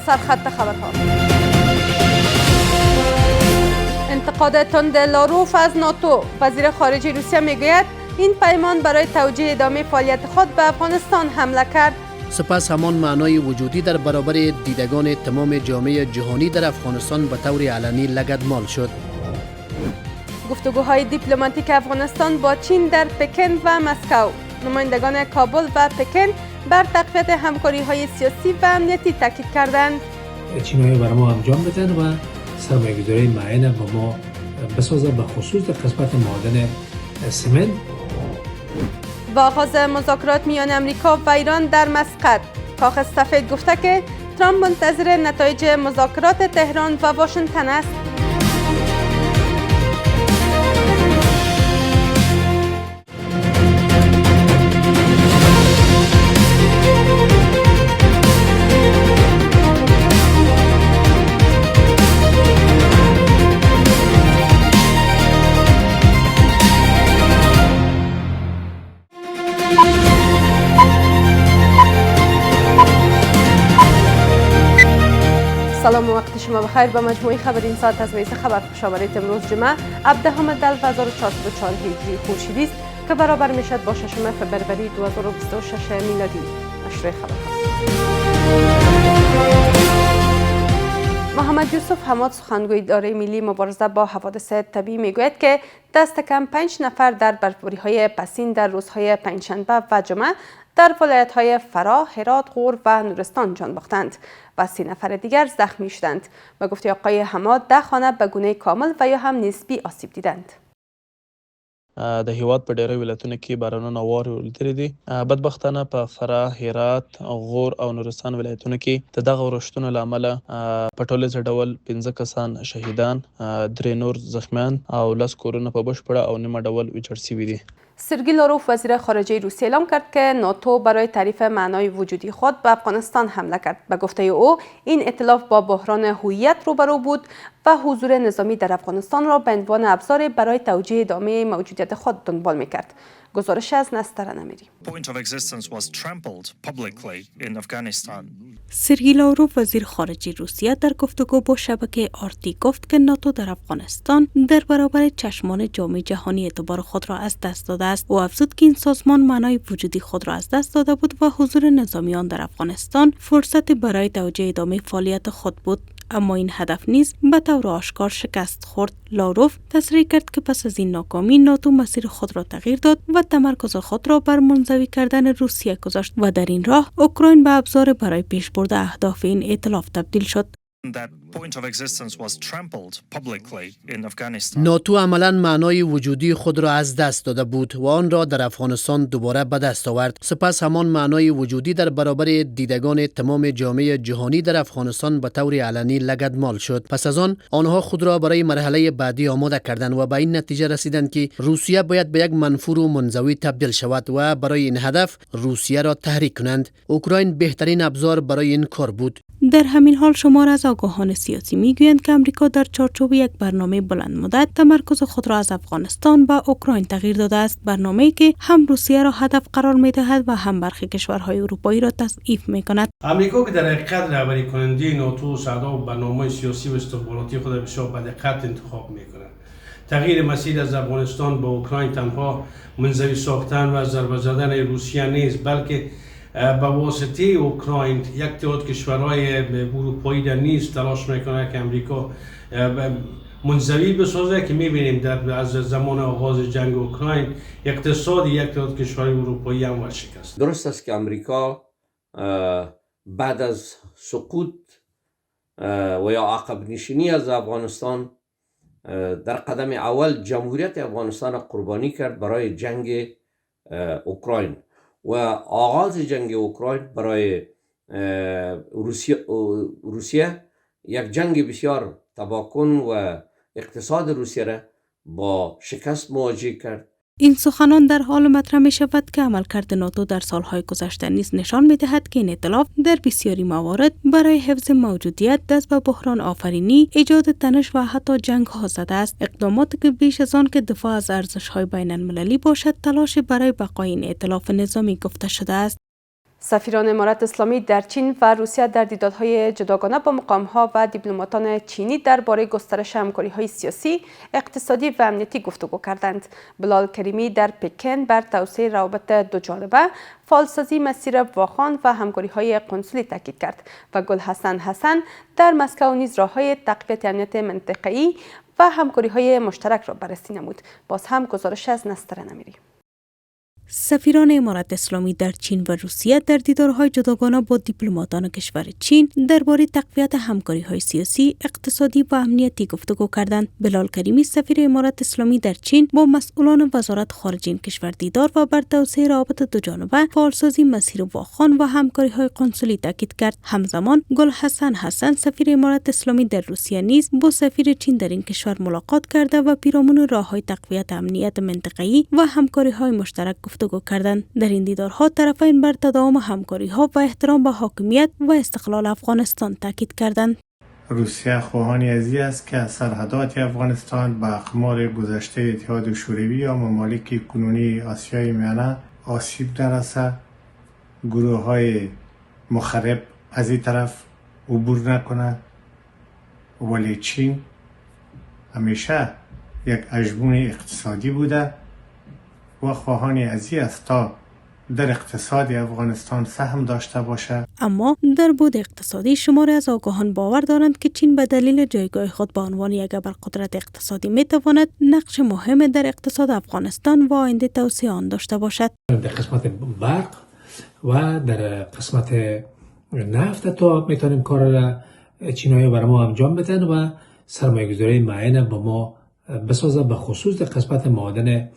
سرخط خبرها. انتقاد تند لاروف از ناتو. وزیر خارجه روسیه میگوید این پیمان برای توجیه ادامه فعالیت خود به افغانستان حمله کرد. سپس همان معنای وجودی در برابر دیدگان تمام جامعه جهانی در افغانستان به طور علنی لگدمال شد. گفتگوهای دیپلماتیک افغانستان با چین در پکن و مسکو. نمایندگان کابل و پکن بر تقویت همکاری‌های سیاسی و امنیتی تاکید کردند. چین‌ها برای ما انجام بدن و سرمایه‌گذاری معین با ما بسازه، به خصوص در قسمت معادن سمنت. با آغاز مذاکرات میان امریکا و ایران در مسقط، کاخ سفید گفته که ترامپ منتظر نتایج مذاکرات تهران و واشنگتن است. سلام و وقت شما بخیر. به مجموعه خبر این ساعت از رئیس خبر خوش آمدید. امروز جمعه 17 دی 1404 هجری خورشیدی است که برابر میشد با 6 فوریه 2026 میلادی. نشر خبرها. محمد یوسف حماد سخنگوی اداره ملی مبارزه با حوادث طبیعی میگوید که دست کم 5 نفر در برفباری‌های پسین در روزهای پنجشنبه و جمعه در ولایت‌های فراه، هرات، غور و نورستان جان باختند و 30 نفر دیگر زخمی شدند. به گفته آقای حماد 10 خانه به گونه کامل و یا هم نسبی آسیب دیدند. د هیواد په ډیری ولایتونو کې بارانونه واورې ولیدلې دي. بدبختانه په فراه، هرات، غور او نورستان ولایتونو کې د دغه ورښتونو له امله په ټولیز ډول 15 کسان شهیدان، 3 نور زخمیان او 10 کورونه په بشپړه او نیمه ډول ویجاړ شوي دي. سرگی لاروف وزیر خارجه روسیه اعلام کرد که ناتو برای تعریف معنای وجودی خود به افغانستان حمله کرد. به گفته او این ائتلاف با بحران هویت روبرو بود و حضور نظامی در افغانستان را به عنوان ابزار برای توجیه ادامه موجودیت خود دنبال میکرد. گزارش از نستر نمیری. سرگی لاروف وزیر خارجه روسیه در گفتگو با شبکه آرتی گفت که ناتو در افغانستان در برابر چشمان جامعه جهانی اعتبار خود را از دست داده است. او افزود که این سازمان معنای وجودی خود را از دست داده بود و حضور نظامیان در افغانستان فرصت برای توجیه ادامه فعالیت خود بود. اما این هدف نیز به طور آشکار شکست خورد. لاروف تصریح کرد که پس از این ناکامی ناتو مسیر خود را تغییر داد و تمرکز خود را بر منزوی کردن روسیه گذاشت و در این راه اوکراین به ابزار برای پیشبرد اهداف این ائتلاف تبدیل شد. ناتو عملاً معنای وجودی خود را از دست داده بود و آن را در افغانستان دوباره به دست آورد. سپس همان معنای وجودی در برابر دیدگان تمام جامعه جهانی در افغانستان به طور علنی لگدمال شد. پس از آنها خود را برای مرحله بعدی آماده کردند و به این نتیجه رسیدند که روسیه باید به یک منفور و منزوی تبدیل شود و برای این هدف روسیه را تحریک کنند. اوکراین بهترین ابزار برای این کار بود. در همین حال شمار از آگاهان سیاسی میگویند که امریکا در چارچوب یک برنامه بلند مدت تمرکز خود را از افغانستان به اوکراین تغییر داده است. برنامه‌ای که هم روسیه را هدف قرار می‌دهد و هم برخی کشورهای اروپایی را تضعیف می‌کند. امریکا که در حقیقت رهبری کننده ناتو و برنامه سیاسی و استخباراتی خود بسیار به دقت انتخاب می‌کند. تغییر مسیر از افغانستان به اوکراین تنها منزوی ساختن و ضربه زدن روسیه نیست، بلکه با واسطه اوکراین یک تعداد کشورهای اروپایی در نیز تلاش میکنه که امریکا منزوی بسازه که میبینیم در از زمان آغاز جنگ اوکراین اقتصاد یک تعداد کشورهای اروپایی هم ورشکست. درست است که امریکا بعد از سقوط و یا عقب نشینی از افغانستان در قدم اول جمهوریت افغانستان را قربانی کرد برای جنگ اوکراین و آغاز جنگ اوکراین برای روسیه یک جنگ بسیار تباکن و اقتصاد روسیه را با شکست مواجه کرد. این سخنان در حال مطرح می شود که عملکرد ناتو در سالهای گذشته نیز نشان می دهد که این ائتلاف در بسیاری موارد برای حفظ موجودیت دست به بحران آفرینی، ایجاد تنش و حتی جنگ ها زده است. اقداماتی که بیش از آن که دفاع از ارزش های بین المللی باشد، تلاش برای بقای این ائتلاف نظامی گفته شده است. سفیران امارات اسلامی در چین و روسیه در دیدارهای جداگانه با مقام‌ها و دیپلماتان چینی درباره گسترش همکاری‌های سیاسی، اقتصادی و امنیتی گفتگو کردند. بلال کریمی در پکن بر توسعه روابط دوجانبه، فعالسازی مسیر واخان و همکاری‌های قنسولی تاکید کرد و گل حسن در مسکو نیز راه‌های تقویت امنیت منطقه‌ای و همکاری‌های مشترک را بررسی نمود. باز هم گزارش از نستر نمیری. سفیران امارات اسلامی در چین و روسیه در دیدارهای جداگانه با دیپلماتان کشور چین درباره تقویت همکاری‌های سیاسی، اقتصادی و امنیتی گفتگو کردند. بلال کریمی سفیر امارات اسلامی در چین با مسئولان وزارت خارجه این کشور دیدار و بر توسعه روابط دوجانبه، فعالسازی مسیر واخان و همکاری‌های قنسولی تاکید کرد. همزمان گل حسن سفیر امارات اسلامی در روسیه نیز با سفیر چین در این کشور ملاقات کرده و پیرامون راه‌های تقویت امنیت منطقه‌ای و همکاری‌های مشترک گفتگو کردند. در این دیدارها طرفین بر تداوم همکاری‌ها و احترام به حاکمیت و استقلال افغانستان تاکید کردند. روسیه خواهان ازی است که سرحدات افغانستان به اقمار گذشته اتحاد شوروی یا ممالک کنونی آسیای میانه آسیب نرسه، گروه های مخرب از این طرف عبور نکنه. ولی چین همیشه یک اژمون اقتصادی بوده و خواهان ازی است تا در اقتصاد افغانستان سهم داشته باشه. اما در بود اقتصادی شماری از آگاهان باور دارند که چین به دلیل جایگاه خود به عنوان یک ابرقدرت اقتصادی میتواند نقش مهم در اقتصاد افغانستان و آینده توسعه آن داشته باشد. در قسمت برق و در قسمت نفت تا میتونیم کار را چینایی برای ما انجام بدن و سرمایه‌گذاری معین با ما بسازه، به خصوص در قسمت معادن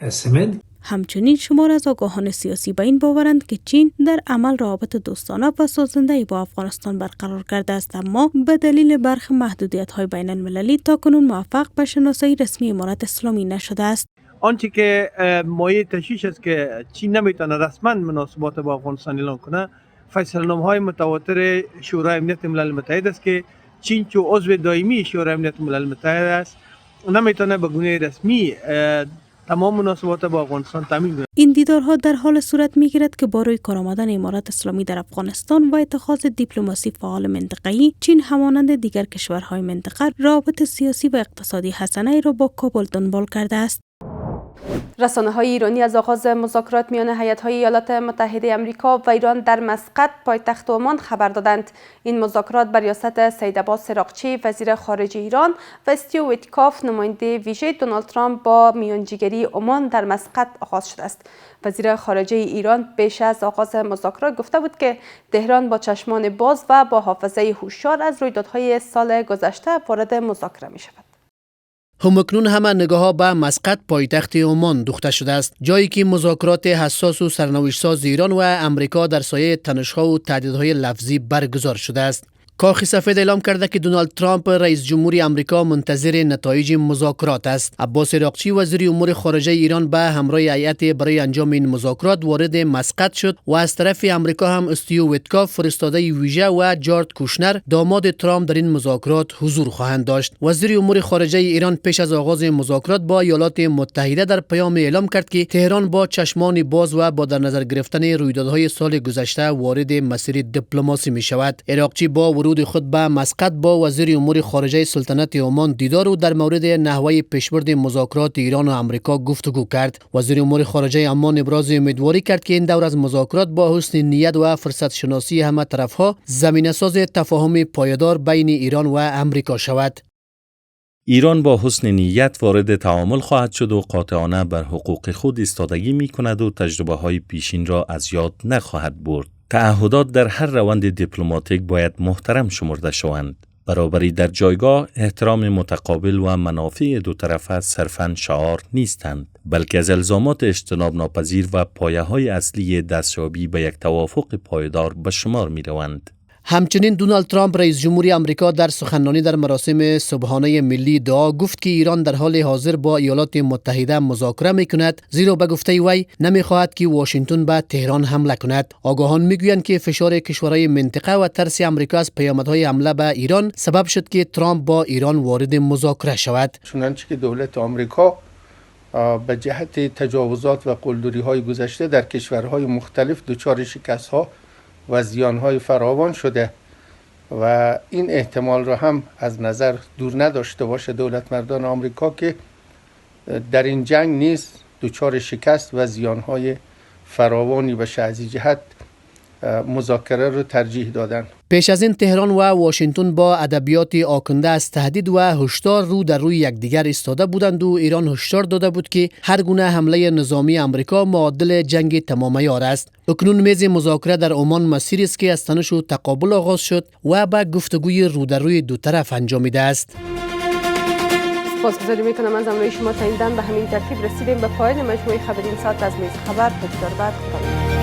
سمنت. همچنین شمار از آگاهان سیاسی به این باورند که چین در عمل روابط دوستانه و سازنده با افغانستان برقرار کرده است، اما به دلیل برخی محدودیت‌های بین المللی تاکنون موفق به شناسایی رسمی امارات اسلامی نشده است. آنچه که مایه تشویش است که چین نمیتونه رسما مناسبات با افغانستان اعلان کنه، فیصله‌نامه‌های متواتر شورای امنیت ملل متحد است که چین چون عضو دائمی شورای امنیت ملل متحد است نمیتونه به گونه رسمی تمام مناسبات با افغانستان تامین کنه. این دیدارها در حال صورت میگیرد که با روی کار آمدن امارات اسلامی در افغانستان و اتخاذ دیپلماسی فعال منطقه‌ای، چین همانند دیگر کشورهای منطقه روابط سیاسی و اقتصادی حسنه‌ای را با کابل دنبال کرده است. رسانه‌های ایرانی از آغاز مذاکرات میان هیئت‌های ایالات متحده آمریکا و ایران در مسقط پایتخت عمان خبر دادند. این مذاکرات بر ریاست سید عباس سراغچی وزیر خارجه ایران و استیو ویتکاف نماینده ویژه دونالد ترامپ با میانجیگری عمان در مسقط آغاز شده است. وزیر خارجه ایران پیش از آغاز مذاکرات گفته بود که تهران با چشمان باز و با حافظه هوشیار از رویدادهای سال گذشته وارد مذاکره می شود. همکنون همه نگاه‌ها به مسقط پایتخت عمان دوخته شده است، جایی که مذاکرات حساس و سرنوشت‌ساز ایران و امریکا در سایه تنش‌ها و تهدیدهای لفظی برگزار شده است. کاخ سفید اعلام کرده که دونالد ترامپ رئیس جمهوری آمریکا منتظر نتایج مذاکرات است. عباس سراغچی وزیر امور خارجه ایران به همراه هیئت برای انجام این مذاکرات وارد مسقط شد و از طرف آمریکا هم استیو ویتکاف فرستاده ویژه و جارد کوشنر داماد ترامپ در این مذاکرات حضور خواهند داشت. وزیر امور خارجه ایران پیش از آغاز مذاکرات با ایالات متحده در پیام اعلام کرد که تهران با چشمان باز و با در نظر گرفتن رویدادهای سال گذشته وارد مسیر دیپلماسی می شود. عراقچی با ورود خود به مسقط با وزیر امور خارجه سلطنت عمان دیدار و در مورد نحوه پیشبرد مذاکرات ایران و آمریکا گفتگو کرد. وزیر امور خارجه عمان ابراز امیدواری کرد که این دور از مذاکرات با حسن نیت و فرصت شناسی همه طرفها زمینه ساز تفاهم پایدار بین ایران و آمریکا شود. ایران با حسن نیت وارد تعامل خواهد شد و قاطعانه بر حقوق خود ایستادگی می کند و تجربه های پیشین را از یاد نخواهد برد. تعهدات در هر روند دیپلماتیک باید محترم شمرده شوند. برابری در جایگاه، احترام متقابل و منافع دو طرفه صرفاً شعار نیستند، بلکه از الزامات اجتناب ناپذیر و پایه‌های اصلی دستیابی به یک توافق پایدار به شمار می‌روند. همچنین دونالد ترامپ رئیس جمهوری آمریکا در سخنرانی در مراسم صبحانه ملی دعا گفت که ایران در حال حاضر با ایالات متحده مذاکره میکند، زیرا به گفته وی نمیخواهد که واشنگتن به تهران حمله کند. آگاهان میگویند که فشار کشورهای منطقه و ترس آمریکا از پیامدهای حمله به ایران سبب شد که ترامپ با ایران وارد مذاکره شود. چنانچه که دولت آمریکا به جهت تجاوزات و قلدری های گذشته در کشورهای مختلف دچار شکست ها و زیان های فراوان شده و این احتمال را هم از نظر دور نداشته باشه دولت مردان آمریکا که در این جنگ نیز دچار شکست و زیان های فراوانی بشه. از این جهت مذاکره رو ترجیح دادن. پیش از این تهران و واشنگتن با ادبیات آکنده از تهدید و هشدار رو در روی یکدیگر ایستاده بودند و ایران هشدار داده بود که هر گونه حمله نظامی آمریکا معادل جنگ تمام عیار است. اکنون میز مذاکره در عمان مسیری است که از تنش و تقابل آغاز شد و به گفتگوی رو در روی دو طرف انجامیده است. سپاسگزاری میکنم از همراهی شما تا این دم. به همین ترتیب رسیدیم به پایان مجموعه خبرین ساعت از میز خبر. خدا